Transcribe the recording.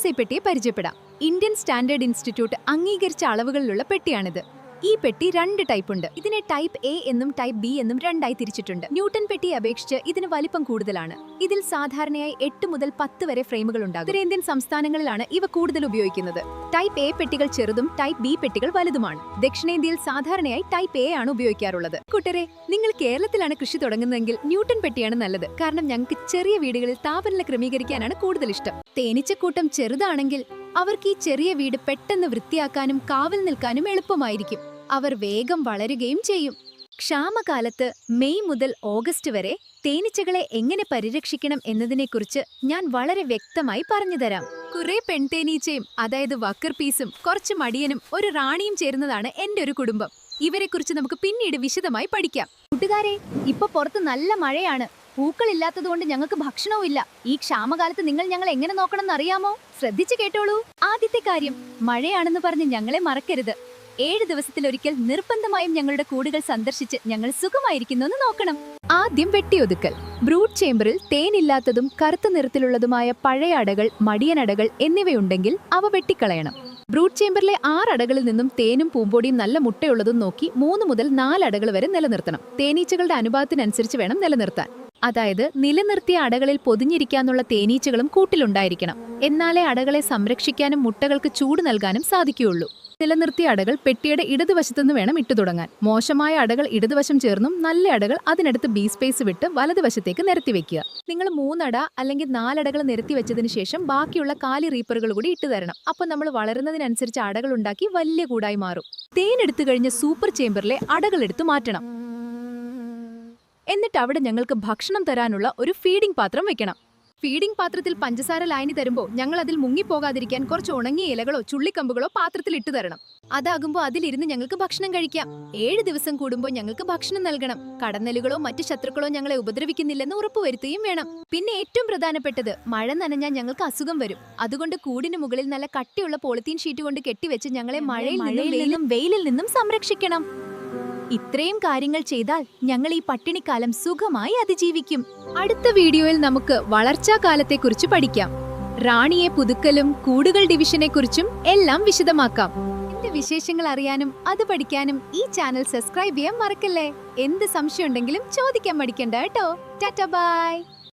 USA പെട്ടിയെ പരിചയപ്പെടാം. Indian standard institute അംഗീകരിച്ച അളവുകളിലുള്ള പെട്ടിയാണിത്. ഈ പെട്ടി 2 ടൈപ്പ് ഉണ്ട്. ഇതിനെ ടൈപ്പ് എ എന്നും ടൈപ്പ് ബി എന്നും രണ്ടായി തിരിച്ചിട്ടുണ്ട്. ന്യൂട്ടൺ പെട്ടിയെ അപേക്ഷിച്ച് ഇതിന് വലിപ്പം കൂടുതലാണ്. ഇതിൽ സാധാരണയായി 8 മുതൽ 10 വരെ ഫ്രെയിമുകൾ ഉണ്ടാകും. ഉത്തരേന്ത്യൻ സംസ്ഥാനങ്ങളിലാണ് ഇവ കൂടുതൽ ഉപയോഗിക്കുന്നത്. ടൈപ്പ് എ പെട്ടികൾ ചെറുതും ടൈപ്പ് ബി പെട്ടികൾ വലുതുമാണ്. ദക്ഷിണേന്ത്യയിൽ സാധാരണയായി ടൈപ്പ് എ ആണ് ഉപയോഗിക്കാറുള്ളത്. കൂട്ടരെ, നിങ്ങൾ കേരളത്തിലാണ് കൃഷി തുടങ്ങുന്നതെങ്കിൽ ന്യൂട്ടൺ പെട്ടിയാണ് നല്ലത്. കാരണം ഞങ്ങൾക്ക് ചെറിയ വീടുകളിൽ താപനില ക്രമീകരിക്കാനാണ് കൂടുതൽ ഇഷ്ടം. തേനീച്ചക്കൂട്ടം ചെറുതാണെങ്കിൽ അവർക്ക് ഈ ചെറിയ വീട് പെട്ടെന്ന് വൃത്തിയാക്കാനും കാവൽ നിൽക്കാനും എളുപ്പമായിരിക്കും. അവർ വേഗം വളരുകയും ചെയ്യും. ക്ഷാമകാലത്ത് മെയ് മുതൽ ഓഗസ്റ്റ് വരെ തേനീച്ചകളെ എങ്ങനെ പരിരക്ഷിക്കണം എന്നതിനെക്കുറിച്ച് ഞാൻ വളരെ വ്യക്തമായി പറഞ്ഞുതരാം. കുറെ പെൺതേനീച്ചയും, അതായത് വർക്കർ പീസും, കുറച്ച് മടിയനും ഒരു റാണിയും ചേരുന്നതാണ് എന്റെ ഒരു കുടുംബം. ഇവരെക്കുറിച്ച് നമുക്ക് പിന്നീട് വിശദമായി പഠിക്കാം. കൂട്ടുകാരെ, ഇപ്പൊ പുറത്ത് നല്ല മഴയാണ്. പൂക്കളില്ലാത്തതുകൊണ്ട് ഞങ്ങൾക്ക് ഭക്ഷണവും ഇല്ല. ഈ ക്ഷാമകാലത്ത് നിങ്ങൾ ഞങ്ങൾ എങ്ങനെ നോക്കണമെന്ന് അറിയാമോ? ശ്രദ്ധിച്ചു കേട്ടോളൂ. ആദ്യത്തെ കാര്യം, മഴയാണെന്ന് പറഞ്ഞ് ഞങ്ങളെ മറക്കരുത്. 7 ദിവസത്തിലൊരിക്കൽ നിർബന്ധമായും ഞങ്ങളുടെ കൂടുകൾ സന്ദർശിച്ച് ഞങ്ങൾ സുഖമായിരിക്കുന്നുവെന്ന് നോക്കണം. ആദ്യം വെട്ടിയൊതുക്കൽ. ബ്രൂഡ് ചേംബറിൽ തേനില്ലാത്തതും കറുത്ത നിറത്തിലുള്ളതുമായ പഴയ അടകൾ, മടിയനടകൾ എന്നിവയുണ്ടെങ്കിൽ അവ വെട്ടിക്കളയണം. ബ്രൂഡ് ചേംബറിലെ 6 അടകളിൽ നിന്നും തേനും പൂമ്പൊടിയും നല്ല മുട്ടയുള്ളതും നോക്കി 3 മുതൽ 4 അടകൾ വരെ നിലനിർത്തണം. തേനീച്ചകളുടെ അനുപാതത്തിനനുസരിച്ച് വേണം നിലനിർത്താൻ. അതായത് നിലനിർത്തിയ അടകളിൽ പൊതിഞ്ഞിരിക്കാനുള്ള തേനീച്ചകളും കൂട്ടിലുണ്ടായിരിക്കണം. എന്നാലേ അടകളെ സംരക്ഷിക്കാനും മുട്ടകൾക്ക് ചൂട് നൽകാനും സാധിക്കുകയുള്ളൂ. നിലനിർത്തിയ അടകൾ പെട്ടിയുടെ ഇടതുവശത്തുനിന്ന് വേണം ഇട്ടു തുടങ്ങാൻ. മോശമായ അടകൾ ഇടതുവശം ചേർന്നും നല്ല അടകൾ അതിനടുത്ത് ബി സ്പേസ് വിട്ട് വലതുവശത്തേക്ക് നിരത്തിവെക്കുക. നിങ്ങൾ 3 അട അല്ലെങ്കിൽ 4 അടകൾ നിരത്തി വെച്ചതിന് ശേഷം ബാക്കിയുള്ള കാലി റീപ്പറുകൾ കൂടി ഇട്ടു തരണം. അപ്പോൾ നമ്മൾ വളരുന്നതിനനുസരിച്ച് അടകൾ ഉണ്ടാക്കി വലിയ കൂടായി മാറും. തേനെടുത്തു കഴിഞ്ഞ സൂപ്പർ ചേംബറിലെ അടകൾ എടുത്തു മാറ്റണം. എന്നിട്ട് അവിടെ ഞങ്ങൾക്ക് ഭക്ഷണം തരാനുള്ള ഒരു ഫീഡിംഗ് പാത്രം വെക്കണം. ഫീഡിംഗ് പാത്രത്തിൽ പഞ്ചസാര ലായനി തരുമ്പോൾ ഞങ്ങൾ അതിൽ മുങ്ങിപ്പോകാതിരിക്കാൻ കുറച്ച് ഉണങ്ങിയ ഇലകളോ ചുള്ളിക്കമ്പുകളോ പാത്രത്തിൽ ഇട്ടു തരണം. അതാകുമ്പോൾ അതിലിരുന്ന് ഞങ്ങൾക്ക് ഭക്ഷണം കഴിക്കാം. 7 ദിവസം കൂടുമ്പോൾ ഞങ്ങൾക്ക് ഭക്ഷണം നൽകണം. കടന്നലുകളോ മറ്റു ശത്രുക്കളോ ഞങ്ങളെ ഉപദ്രവിക്കുന്നില്ലെന്ന് ഉറപ്പുവരുത്തുകയും വേണം. പിന്നെ ഏറ്റവും പ്രധാനപ്പെട്ടത്, മഴ നനഞ്ഞാൽ ഞങ്ങൾക്ക് അസുഖം വരും. അതുകൊണ്ട് കൂടിന് മുകളിൽ നല്ല കട്ടിയുള്ള പോളിത്തീൻ ഷീറ്റ് കൊണ്ട് കെട്ടിവെച്ച് ഞങ്ങളെ മഴയിൽ നിന്നും വെയിലിൽ നിന്നും സംരക്ഷിക്കണം. ഇത്രയും കാര്യങ്ങൾ ചെയ്താൽ ഞങ്ങൾ ഈ പട്ടിണിക്കാലം സുഖമായി അതിജീവിക്കും. അടുത്ത വീഡിയോയിൽ നമുക്ക് വളർച്ചാ കാലത്തെക്കുറിച്ച് പഠിക്കാം. റാണിയെ പുതുക്കലും കൂടുകൾ ഡിവിഷനെ കുറിച്ചും എല്ലാം വിശദമാക്കാം. എന്റെ വിശേഷങ്ങൾ അറിയാനും അത് പഠിക്കാനും ഈ ചാനൽ സബ്സ്ക്രൈബ് ചെയ്യാൻ മറക്കല്ലേ. എന്ത് സംശയം ഉണ്ടെങ്കിലും ചോദിക്കാൻ മടിക്കണ്ട കേട്ടോ. Tata bye.